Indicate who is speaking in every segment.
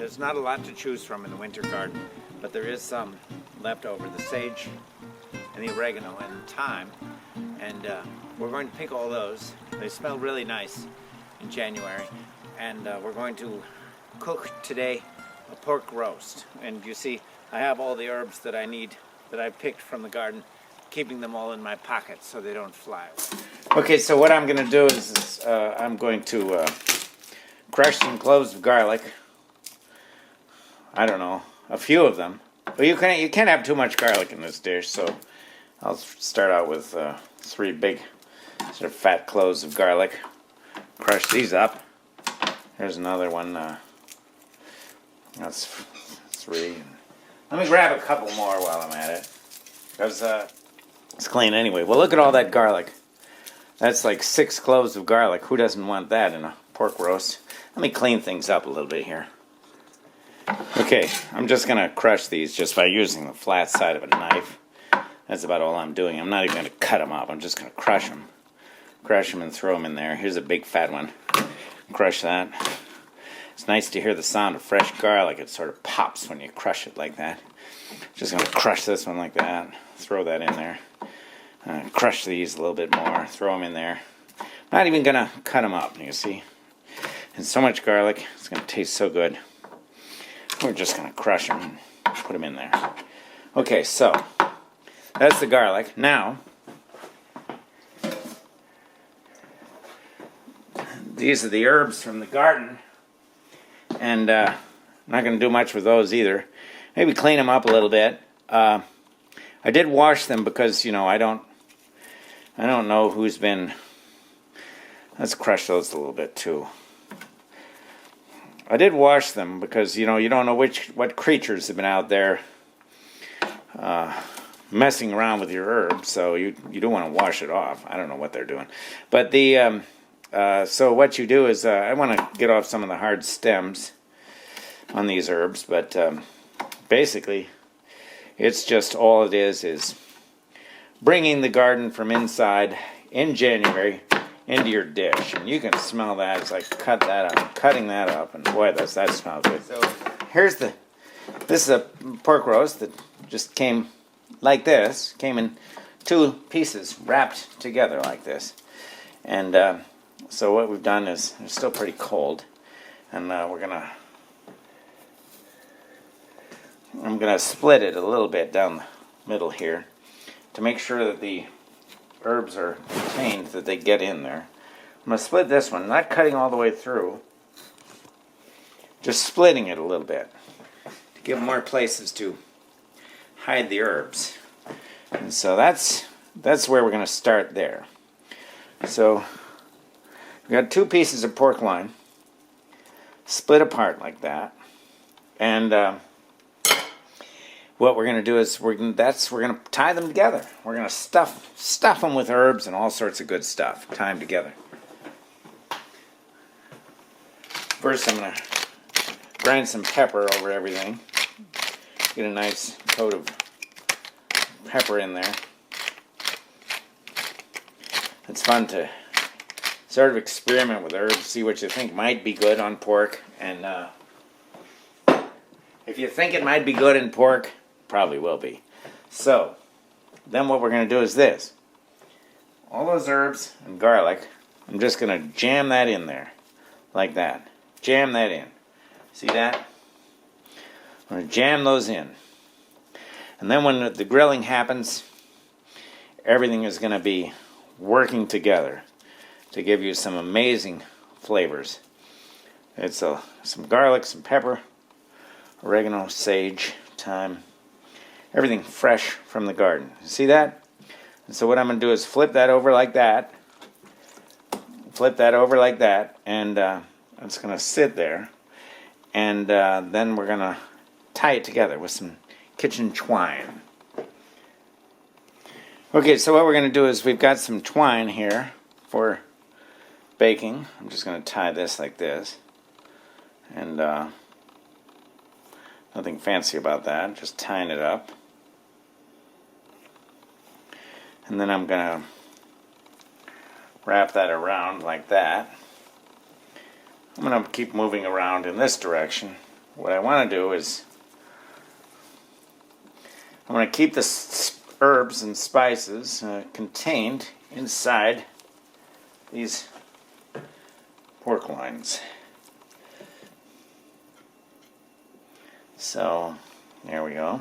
Speaker 1: there's not a lot to choose from in the winter garden, but there is some left over, the sage and the oregano and thyme, and we're going to pick all those. They smell really nice in January, and we're going to cook today a pork roast. And you see, I have all the herbs that I need, that I picked from the garden, keeping them all in my pocket so they don't fly away. Okay, so what I'm going to do is I'm going to crush some cloves of garlic. I don't know, a few of them. But you can't have too much garlic in this dish, so I'll start out with 3 big sort of fat cloves of garlic. Crush these up. Here's another one. That's 3. Let me grab a couple more while I'm at it, because it's clean anyway. Well, look at all that garlic. That's like 6 cloves of garlic. Who doesn't want that in a pork roast? Let me clean things up a little bit here. Okay, I'm just going to crush these just by using the flat side of a knife. That's about all I'm doing. I'm not even going to cut them up. I'm just going to crush them. Crush them and throw them in there. Here's a big fat one. Crush that. It's nice to hear the sound of fresh garlic. It sort of pops when you crush it like that. Just going to crush this one like that. Throw that in there. Crush these a little bit more. Throw them in there. Not even going to cut them up, you see. And so much garlic. It's going to taste so good. We're just going to crush them and put them in there. Okay, so that's the garlic. Now, these are the herbs from the garden. And I'm not going to do much with those either. Maybe clean them up a little bit. I did wash them because, you know, I don't know who's been... Let's crush those a little bit too. I did wash them because, you know, you don't know what creatures have been out there messing around with your herbs, so you do want to wash it off. I don't know what they're doing. But the so what you do is I want to get off some of the hard stems on these herbs, but basically it's just all it is bringing the garden from inside in January into your dish, and you can smell that. It's like cutting that up, and boy, that smells good. So this is a pork roast that just came like this, came in 2 pieces wrapped together like this, and so what we've done is, it's still pretty cold, and I'm gonna split it a little bit down the middle here to make sure that the herbs are contained, that they get in there. I'm going to split this one, not cutting all the way through, just splitting it a little bit to give more places to hide the herbs. And so that's where we're going to start there. So we've got 2 pieces of pork loin split apart like that, and what we're going to do is we're going to tie them together. We're going to stuff them with herbs and all sorts of good stuff. Tie them together. First, I'm going to grind some pepper over everything. Get a nice coat of pepper in there. It's fun to sort of experiment with herbs, see what you think might be good on pork, and if you think it might be good in pork, probably will be. So, then what we're going to do is this. All those herbs and garlic, I'm just going to jam that in there, like that. Jam that in. See that? I'm going to jam those in. And then when the grilling happens, everything is going to be working together to give you some amazing flavors. It's some garlic, some pepper, oregano, sage, thyme, everything fresh from the garden. See that? And so what I'm going to do is flip that over like that. Flip that over like that, and it's going to sit there. And then we're going to tie it together with some kitchen twine. Okay, so what we're going to do is we've got some twine here for baking. I'm just going to tie this like this. And nothing fancy about that, just tying it up. And then I'm going to wrap that around like that. I'm going to keep moving around in this direction what I want to do is I'm going to keep the herbs and spices contained inside these pork loins. So there we go.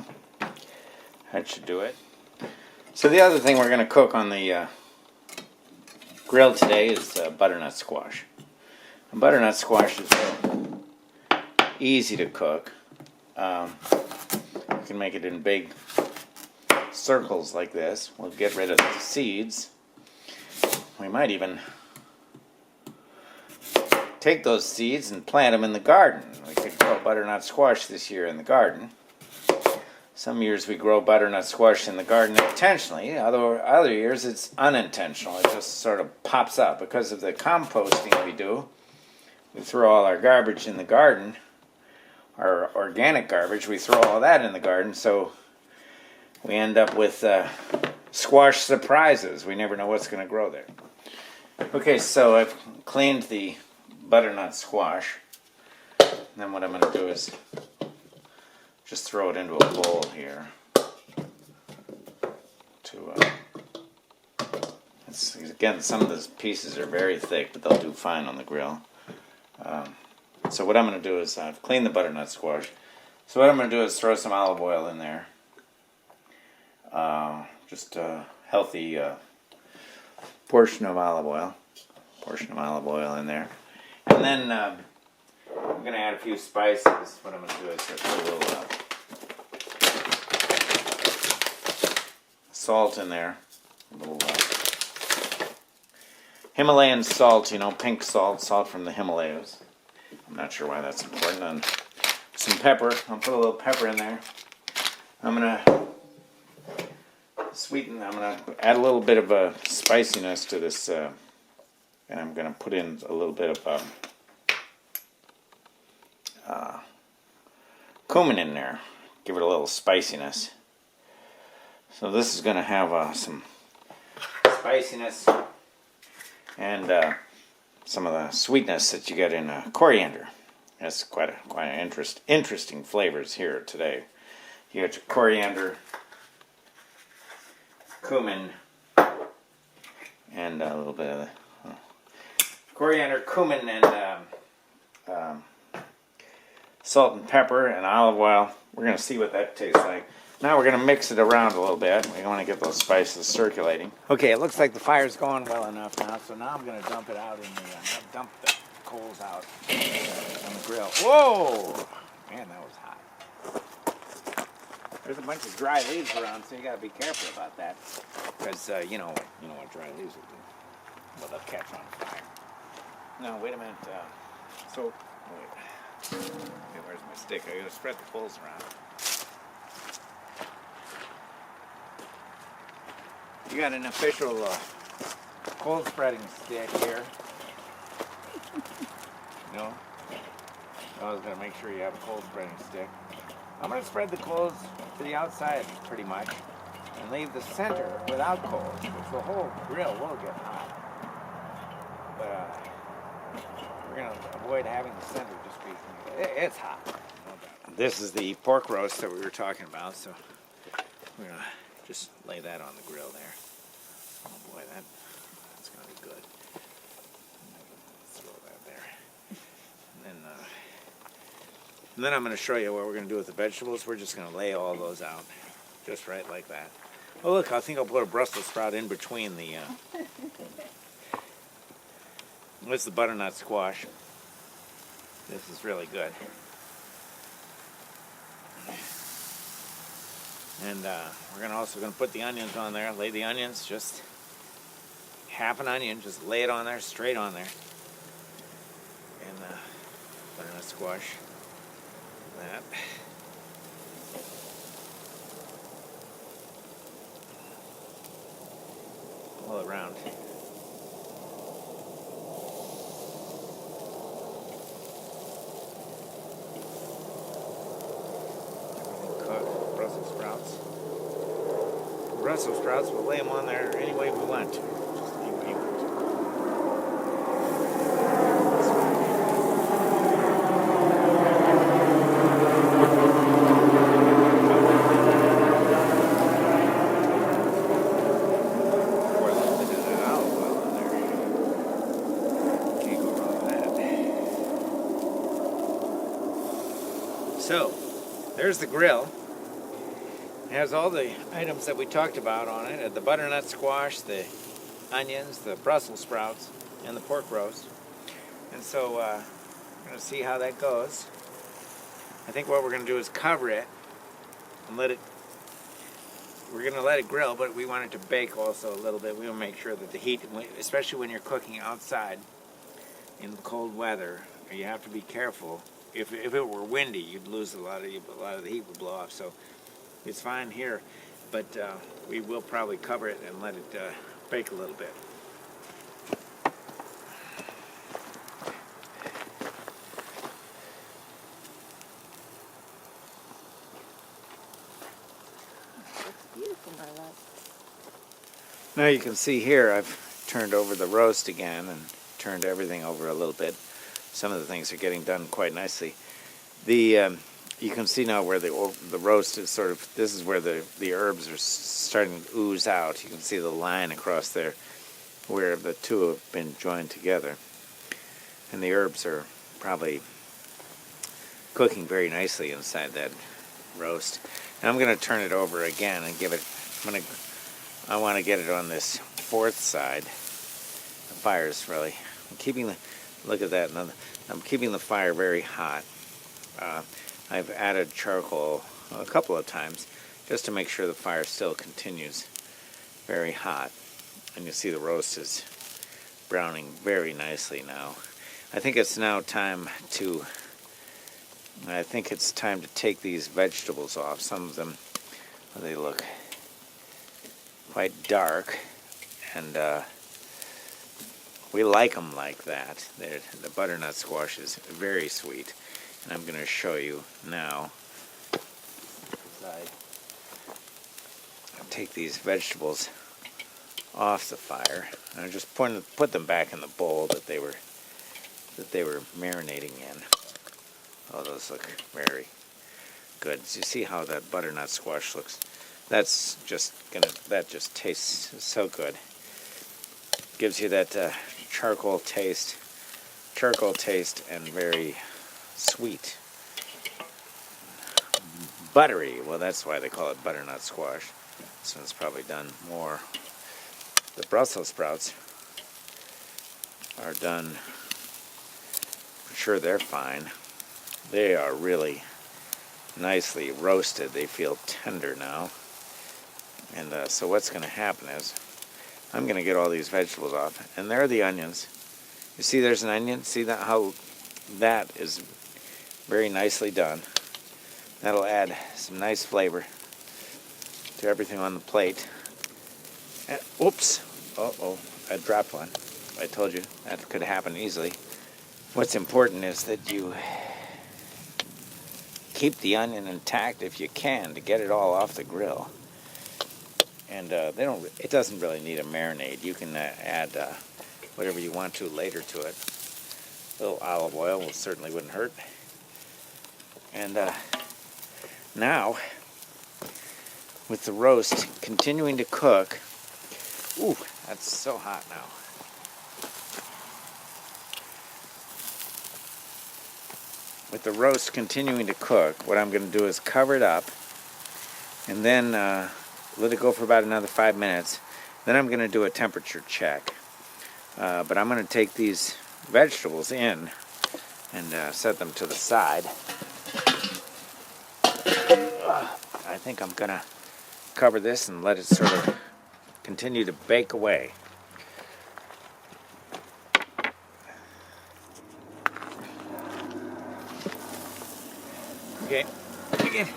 Speaker 1: That should do it. So the other thing we're going to cook on the grill today is butternut squash. And butternut squash is easy to cook. You can make it in big circles like this. We'll get rid of the seeds. We might even take those seeds and plant them in the garden. We could grow butternut squash this year in the garden. Some years we grow butternut squash in the garden intentionally. Other years it's unintentional. It just sort of pops up. Because of the composting we do, we throw all our garbage in the garden. Our organic garbage, we throw all that in the garden, so we end up with squash surprises. We never know what's going to grow there. Okay, so I've cleaned the butternut squash. Then what I'm going to do is just throw it into a bowl here. Again, some of the pieces are very thick, but they'll do fine on the grill. So what I'm going to do is I've cleaned the butternut squash. So what I'm going to do is throw some olive oil in there. Just a healthy portion of olive oil. In there. And then I'm going to add a few spices. What I'm going to do is put a little salt in there. A little Himalayan salt, pink salt from the Himalayas. I'm not sure why that's important. And some pepper. I'll put a little pepper in there. I'm going to sweeten. I'm going to add a little bit of spiciness to this. And I'm going to put in a little bit of cumin in there. Give it a little spiciness. So this is going to have some spiciness and some of the sweetness that you get in coriander. That's quite interesting flavors here today. You got your coriander, cumin, and a little bit of coriander, cumin, and salt and pepper and olive oil. We're going to see what that tastes like. Now we're going to mix it around a little bit. We want to get those spices circulating. Okay, it looks like the fire's going well enough now, so now I'm going to dump it out in the, dump the coals out on the grill. Whoa! Man, that was hot. There's a bunch of dry leaves around, so you got to be careful about that. Because, you know what dry leaves will do. Well, they'll catch on fire. No, wait a minute. Wait, where's my stick? I got to spread the coals around. You got an official coal spreading stick here. No? I was going to make sure you have a coal spreading stick. I'm going to spread the coals to the outside pretty much and leave the center without coals, which the whole grill will get hot. But we're going to avoid having the center just be... It's hot. This is the pork roast that we were talking about, so we're going to just lay that on the grill there. Oh boy, that's going to be good. Throw that there. And then I'm going to show you what we're going to do with the vegetables. We're just going to lay all those out, just right like that. Oh look, I think I'll put a Brussels sprout in between the... This is the butternut squash. This is really good. And we're also going to put the onions on there. Lay the onions, just half an onion, just lay it on there, straight on there. And butternut squash. That. All around. Brussels sprouts, we'll lay them on there any way we want to. Just any way we want to. So, there's the grill. It has all the items that we talked about on it. The butternut squash, the onions, the Brussels sprouts, and the pork roast. And so, we're going to see how that goes. I think what we're going to do is cover it and let it, we're going to let it grill, but we want it to bake also a little bit. We want to make sure that the heat, especially when you're cooking outside in cold weather, you have to be careful. If it were windy, you'd lose a lot of the heat would blow off. So it's fine here, but we will probably cover it and let it bake a little bit.
Speaker 2: Beautiful, my love.
Speaker 1: Now you can see here I've turned over the roast again and turned everything over a little bit. Some of the things are getting done quite nicely. The you can see now where the roast is sort of, this is where the herbs are starting to ooze out. You can see the line across there where the two have been joined together. And the herbs are probably cooking very nicely inside that roast. And I'm going to turn it over again and give it, I want to get it on this fourth side. The fire's really, I'm keeping the, look at that, I'm keeping the fire very hot. I've added charcoal a couple of times just to make sure the fire still continues very hot. And you see the roast is browning very nicely now. I think it's now time to, take these vegetables off. Some of them, they look quite dark, and we like them like that. The butternut squash is very sweet, and I'm going to show you now. I take these vegetables off the fire, and I just put them back in the bowl that they were marinating in. Oh, those look very good. So you see how that butternut squash looks? That just tastes so good. Gives you that charcoal taste, and very sweet, buttery. Well, that's why they call it butternut squash. This one's probably done more. The Brussels sprouts are done. For sure, they're fine. They are really nicely roasted. They feel tender now. And so what's going to happen is I'm going to get all these vegetables off. And there are the onions. You see there's an onion? See that how that is very nicely done. That'll add some nice flavor to everything on the plate. And, oops. Uh-oh. I dropped one. I told you that could happen easily. What's important is that you keep the onion intact if you can to get it all off the grill. And it doesn't really need a marinade. You can add whatever you want to later to it. A little olive oil certainly wouldn't hurt. And now, with the roast continuing to cook, ooh, that's so hot now. With the roast continuing to cook, what I'm going to do is cover it up and then let it go for about another 5 minutes. Then I'm going to do a temperature check. But I'm going to take these vegetables in and set them to the side. I think I'm going to cover this and let it sort of continue to bake away. Okay, again,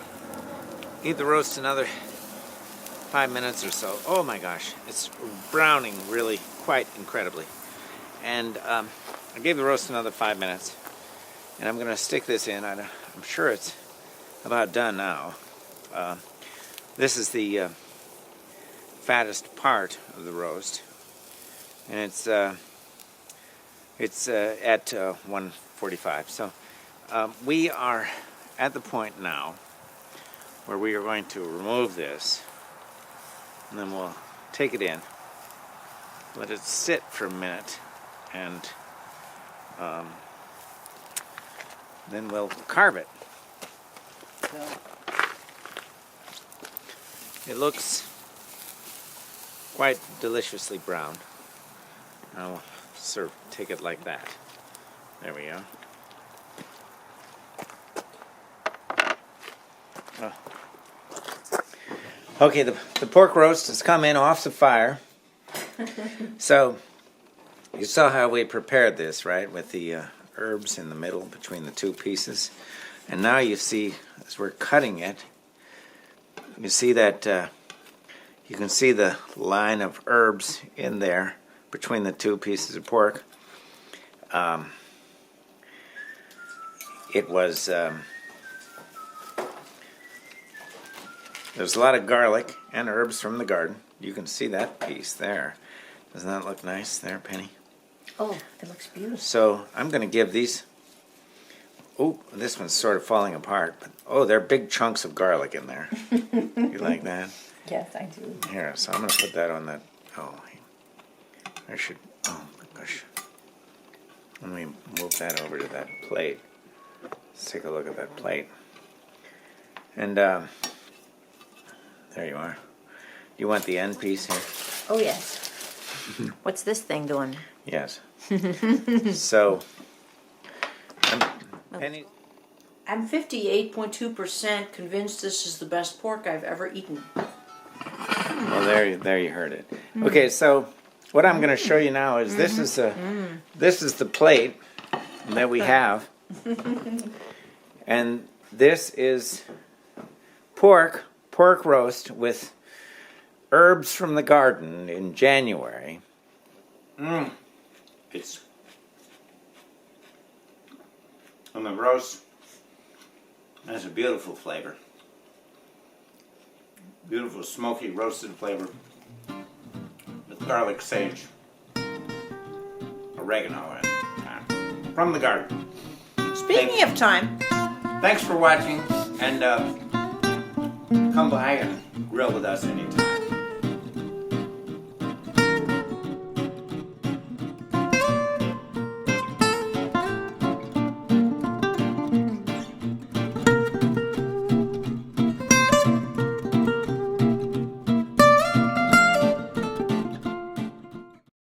Speaker 1: give the roast another 5 minutes or so. Oh my gosh, it's browning really quite incredibly. And I gave the roast another 5 minutes, and I'm going to stick this in. I'm sure it's about done now. This is the fattest part of the roast, and it's at 145. So we are at the point now where we are going to remove this, and then we'll take it in, let it sit for a minute, and then we'll carve it.
Speaker 2: go.
Speaker 1: It looks quite deliciously brown. I'll sort of take it like that. There we go. Oh. Okay, the pork roast has come in off the fire. So, you saw how we prepared this, right? With the herbs in the middle between the two pieces. And now you see, as we're cutting it, you see that you can see the line of herbs in there between the two pieces of pork. It was there's a lot of garlic and herbs from the garden. You can see that piece there. Doesn't that look nice there, Penny?
Speaker 2: Oh, it looks beautiful.
Speaker 1: So I'm going to give these. Oh, this one's sort of falling apart. But oh, there are big chunks of garlic in there. You like that?
Speaker 2: Yes, I do.
Speaker 1: Here, so I'm going to put that on that. Oh, I should. Oh my gosh. Let me move that over to that plate. Let's take a look at that plate. And there you are. You want the end piece here?
Speaker 2: Oh, yes. What's this thing doing?
Speaker 1: Yes. So, Penny.
Speaker 3: I'm 58.2% convinced this is the best pork I've ever eaten.
Speaker 1: Well, there you heard it. Okay, so what I'm going to show you now is this is the plate that we have, and this is pork roast with herbs from the garden in January. It's and the roast has a beautiful flavor. Beautiful smoky roasted flavor with garlic, sage, oregano, and from the garden.
Speaker 3: Speaking of time,
Speaker 1: Thanks for watching, and come by and grill with us anytime.